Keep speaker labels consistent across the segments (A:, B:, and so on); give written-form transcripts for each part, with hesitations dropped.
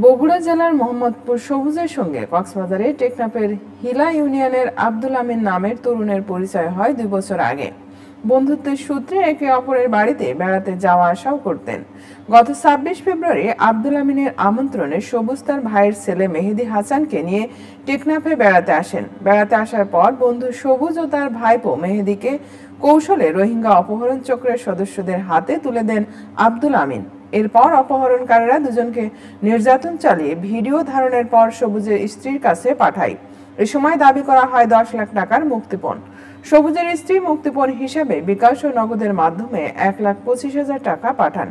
A: বগুড়া জেলার মোহাম্মদপুর সবুজের সঙ্গে কক্সবাজারে টেকনাফের হিলা ইউনিয়নের আব্দুল আমিন নামের তরুণের পরিচয় হয় 2 বছর আগে। বন্ধুত্বের সূত্রে একে অপরের বাড়িতে বেড়াতে যাওয়া আসাও করতেন। গত 26 ফেব্রুয়ারি আব্দুল আমিনের আমন্ত্রণে সবুজ তার ভাইয়ের ছেলে মেহেদি হাসানকে নিয়ে টেকনাফে বেড়াতে আসেন। বেড়াতে আসার পর বন্ধু সবুজ ও তার ভাইপো মেহেদিকে কৌশলে রোহিঙ্গা অপহরণ চক্রের সদস্যদের হাতে তুলে দেন আব্দুল আমিন। এরপর অপহরণকারীরা দুজনকে নির্যাতন চালিয়ে ভিডিও ধারণের পর সবুজের স্ত্রীর কাছে পাঠায়। এ সময় দাবি করা হয় 10 লাখ টাকার মুক্তিপণ। সবুজের স্ত্রী মুক্তিপণ হিসেবে বিকাশ ও নগদের মাধ্যমে 1,25,000 টাকা পাঠান।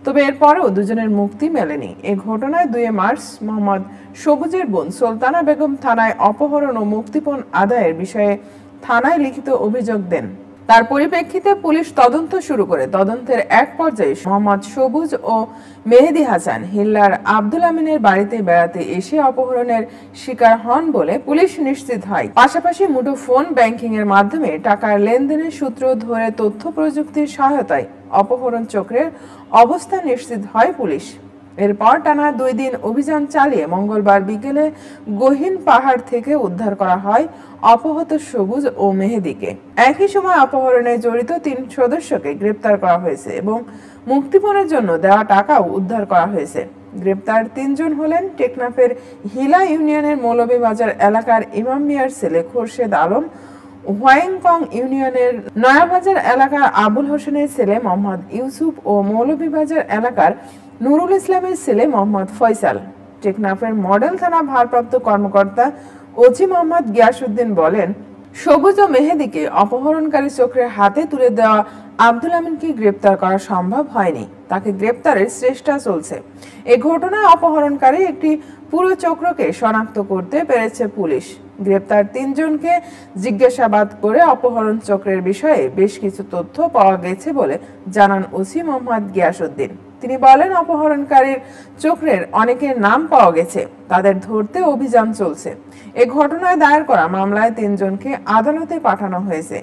A: তবে এরপরও দুজনের মুক্তি মেলেনি। এ ঘটনায় 2 মার্চ মোহাম্মদ সবুজের বোন সুলতানা বেগম থানায় অপহরণ ও মুক্তিপণ আদায়ের বিষয়ে থানায় লিখিত অভিযোগ দেন। তার পরিপ্রেক্ষিতে পুলিশ তদন্ত শুরু করে তদন্তের এক পর্যায়ে মোহাম্মদ সবুজ ও মেহেদি হাসান হিল্লার আব্দুল আমিনের বাড়িতে বেড়াতে এসে অপহরণের শিকার হন বলে পুলিশ নিশ্চিত হয়। পাশাপাশি মুঠোফোন ব্যাংকিং এর মাধ্যমে টাকার লেনদেনের সূত্র ধরে তথ্য প্রযুক্তির সহায়তায় অপহরণ চক্রের অবস্থান নিশ্চিত হয় পুলিশ। এরপর টানা 2 দিন অভিযান চালিয়ে মঙ্গলবার বিকেলে গহীন পাহাড় থেকে উদ্ধার করা হয় অপহৃত সবুজ ও মেহেদিকে। একই সময় অপহরণে জড়িত 3 সদস্যকে গ্রেপ্তার করা হয়েছে এবং মুক্তিপণের জন্য দেওয়া টাকাও উদ্ধার করা হয়েছে। গ্রেপ্তার 3 জন হলেন টেকনাফের হিলা ইউনিয়নের মৌলভীবাজার এলাকার ইমাম মিয়ার ছেলে খোরশেদ আলম, হোয়াইংকং ইউনিয়নের নয়াবাজার এলাকার আবুল হোসেনের ছেলে মোহাম্মদ ইউসুফ ও মৌলভীবাজার এলাকার নুরুল ইসলামের ছেলে মোহাম্মদ ফয়সাল। টেকনাফের মডেল থানা ভারপ্রাপ্ত কর্মকর্তা ওজি মোহাম্মদ গিয়াসউদ্দিন বলেন, সবুজ ও মেহেদিকে অপহরণকারী চক্রের হাতে তুলে দেওয়া আব্দুল আমিনকে গ্রেপ্তার করা সম্ভব হয়নি। তাকে গ্রেপ্তারের চেষ্টা চলছে। এই ঘটনায় অপহরণকারী একটি পুরো চক্রকে শনাক্ত করতে পেরেছে পুলিশ। গ্রেপ্তার 3 জনকে জিজ্ঞাসাবাদ করে অপহরণ চক্রের বিষয়ে বেশ কিছু তথ্য পাওয়া গেছে বলে জানান ওসি মোহাম্মদ গিয়াসউদ্দিন। তিনি বলেন, অপহরণকারীর চক্রের অনেকের নাম পাওয়া গেছে, তাদের ধরতে অভিযান চলছে। এই ঘটনায় দায়ের করা মামলায় 3 জনকে আদালতে পাঠানো হয়েছে।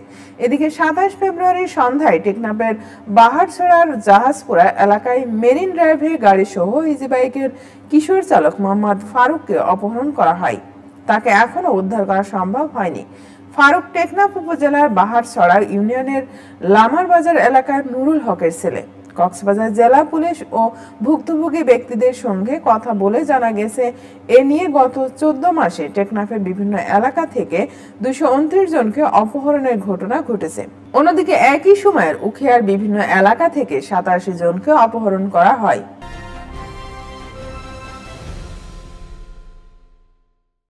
A: এদিকে 27 ফেব্রুয়ারি সন্ধ্যায় টেকনাফের বাহারছড়ার জাহাজপুরা এলাকায় মেরিন ড্রাইভে গাড়ি সহ ইজি বাইকের কিশোর চালক মোহাম্মদ ফারুককে অপহরণ করা হয়। তাকে এখনো উদ্ধার করা সম্ভব হয়নি। ফারুক টেকনাফ উপজেলার বাহারছড়া ইউনিয়নের লামার বাজার এলাকার নুরুল হকের ছেলে। কক্সবাজার জেলা পুলিশ ও ভুক্তভোগী ব্যক্তিদের সঙ্গে কথা বলে জানা গেছে, এ নিয়ে গত 14 মাসে টেকনাফের বিভিন্ন এলাকা থেকে 229 জনকে অপহরণের ঘটনা ঘটেছে। অন্যদিকে একই সময়ের উখিয়ার বিভিন্ন এলাকা থেকে 87 জনকে অপহরণ করা হয়।